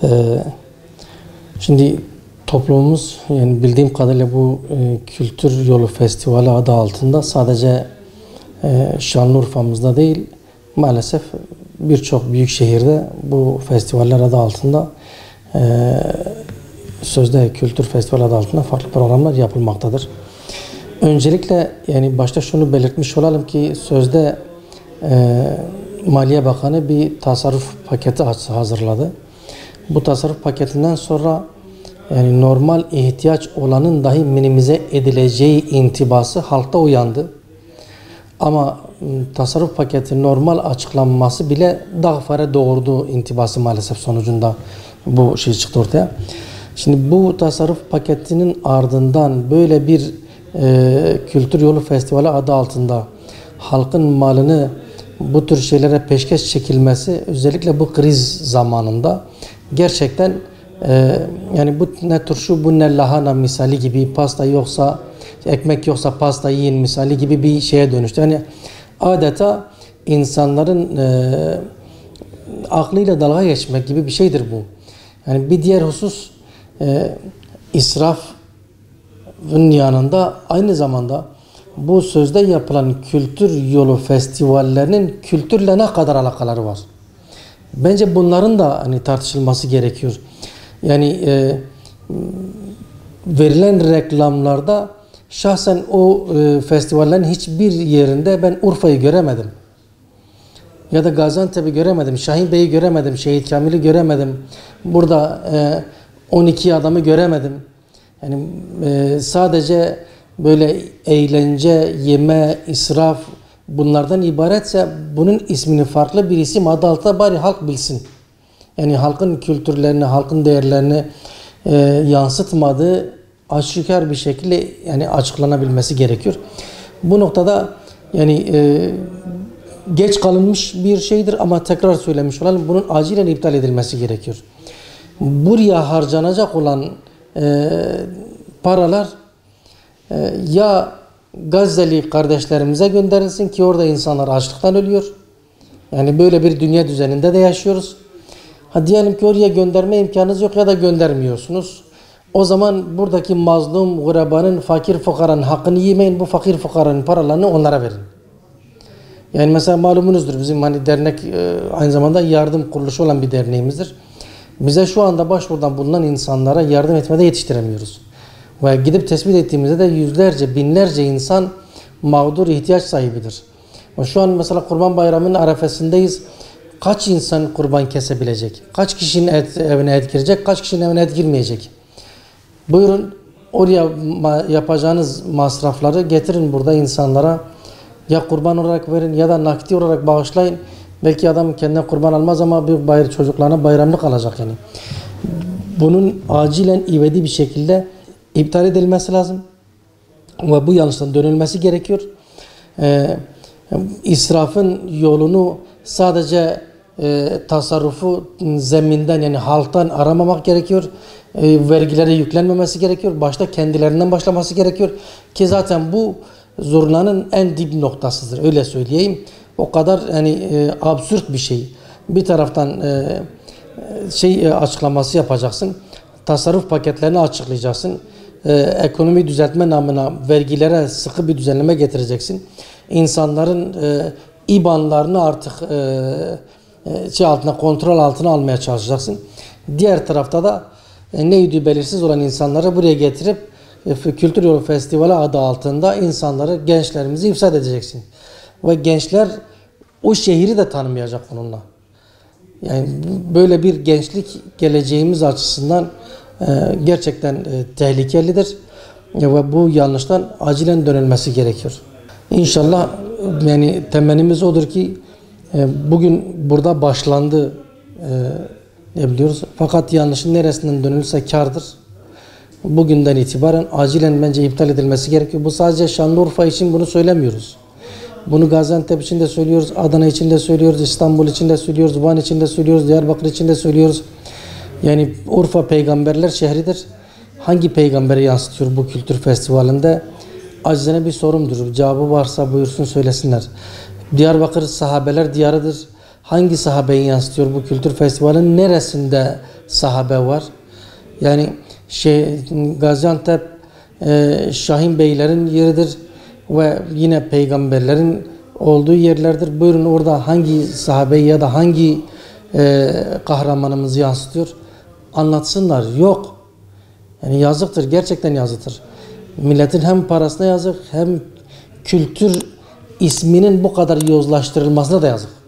Ee, Şimdi toplumumuz, yani bildiğim kadarıyla bu Kültür Yolu Festivali adı altında sadece Şanlıurfa'mızda değil, maalesef birçok büyük şehirde bu festivaller adı altında sözde Kültür Festivali adı altında farklı programlar yapılmaktadır. Öncelikle yani başta şunu belirtmiş olalım ki sözde Maliye Bakanı bir tasarruf paketi hazırladı. Bu tasarruf paketinden sonra yani normal ihtiyaç olanın dahi minimize edileceği intibası halkta uyandı. Ama tasarruf paketi normal açıklanması bile dağ fare doğurdu intibası maalesef sonucunda bu şey çıktı ortaya. Şimdi bu tasarruf paketinin ardından böyle bir Kültür Yolu Festivali adı altında halkın malını bu tür şeylere peşkeş çekilmesi özellikle bu kriz zamanında gerçekten yani bu ne turşu bu ne lahana misali gibi, pasta yoksa ekmek yoksa pasta yiyin misali gibi bir şeye dönüştü. Yani adeta insanların aklıyla dalga geçmek gibi bir şeydir bu. Yani bir diğer husus israfın yanında aynı zamanda bu sözde yapılan kültür yolu festivallerinin kültürle ne kadar alakaları var? Bence bunların da hani tartışılması gerekiyor. Yani verilen reklamlarda şahsen o festivallerin hiçbir yerinde ben Urfa'yı göremedim. Ya da Gaziantep'i göremedim, Şahin Bey'i göremedim, Şehit Kamil'i göremedim. Burada 12 adamı göremedim. Yani sadece böyle eğlence, yeme, israf bunlardan ibaretse bunun ismini farklı bir isim adı altında bari halk bilsin. Yani halkın kültürlerini, halkın değerlerini yansıtmadığı aşikar bir şekilde yani açıklanabilmesi gerekiyor. Bu noktada yani geç kalınmış bir şeydir ama tekrar söylemiş olalım, bunun acilen iptal edilmesi gerekiyor. Buraya harcanacak olan paralar ya Gazze'li kardeşlerimize gönderilsin ki orada insanlar açlıktan ölüyor. Yani böyle bir dünya düzeninde de yaşıyoruz. Ha diyelim ki oraya gönderme imkanınız yok ya da göndermiyorsunuz. O zaman buradaki mazlum, gurebanın, fakir fukaranın hakkını yemeyin. Bu fakir fukaranın paralarını onlara verin. Yani mesela malumunuzdur bizim hani dernek aynı zamanda yardım kuruluşu olan bir derneğimizdir. Bize şu anda başvurudan bulunan insanlara yardım etmede yetiştiremiyoruz. Ve gidip tespit ettiğimizde de yüzlerce, binlerce insan mağdur, ihtiyaç sahibidir. Ve şu an mesela Kurban Bayramı'nın arefesindeyiz. Kaç insan kurban kesebilecek? Kaç kişinin evine et girecek? Kaç kişinin evine et girmeyecek? Buyurun oraya yapacağınız masrafları getirin burada insanlara. Ya kurban olarak verin ya da nakdi olarak bağışlayın. Belki adam kendine kurban almaz ama bir çocuklarına bayramlık alacak yani. Bunun acilen ivedi bir şekilde iptal edilmesi lazım. Ve bu yanlıştan dönülmesi gerekiyor. İsrafın yolunu sadece tasarrufu zeminden yani halktan aramamak gerekiyor. Vergilere yüklenmemesi gerekiyor. Başta kendilerinden başlaması gerekiyor. Ki zaten bu zurnanın en dip noktasıdır. Öyle söyleyeyim. O kadar yani absürt bir şey. Bir taraftan açıklaması yapacaksın. Tasarruf paketlerini açıklayacaksın. Ekonomi düzeltme namına vergilere sıkı bir düzenleme getireceksin. İnsanların IBAN'larını artık kontrol altına almaya çalışacaksın. Diğer tarafta da neydi belirsiz olan insanları buraya getirip Kültür Yolu Festivali adı altında insanları, gençlerimizi ifsad edeceksin. Ve gençler o şehri de tanımayacak bununla. Yani böyle bir gençlik geleceğimiz açısından gerçekten tehlikelidir. Ve bu yanlıştan acilen dönülmesi gerekiyor. İnşallah yani temennimiz odur ki bugün burada başlandı biliyoruz. Fakat yanlışın neresinden dönülse kârdır. Bugünden itibaren acilen bence iptal edilmesi gerekiyor. Bu sadece Şanlıurfa için bunu söylemiyoruz. Bunu Gaziantep için de söylüyoruz, Adana için de söylüyoruz, İstanbul için de söylüyoruz, Van için de söylüyoruz, Diyarbakır için de söylüyoruz. Yani Urfa peygamberler şehridir. Hangi peygamberi yansıtıyor bu kültür festivalinde? Acizane bir sorumdur. Cevabı varsa buyursun söylesinler. Diyarbakır sahabeler diyarıdır. hangi sahabeyi yansıtıyor bu kültür festivalinin neresinde sahabe var? Yani Gaziantep Şahin Beylerin yeridir ve yine peygamberlerin olduğu yerlerdir. Buyurun orada hangi sahabeyi ya da hangi kahramanımızı yansıtıyor? Anlatsınlar. Yok. Yani yazıktır. Gerçekten yazıktır. Milletin hem parasına yazık hem kültür isminin bu kadar yozlaştırılmasına da yazık.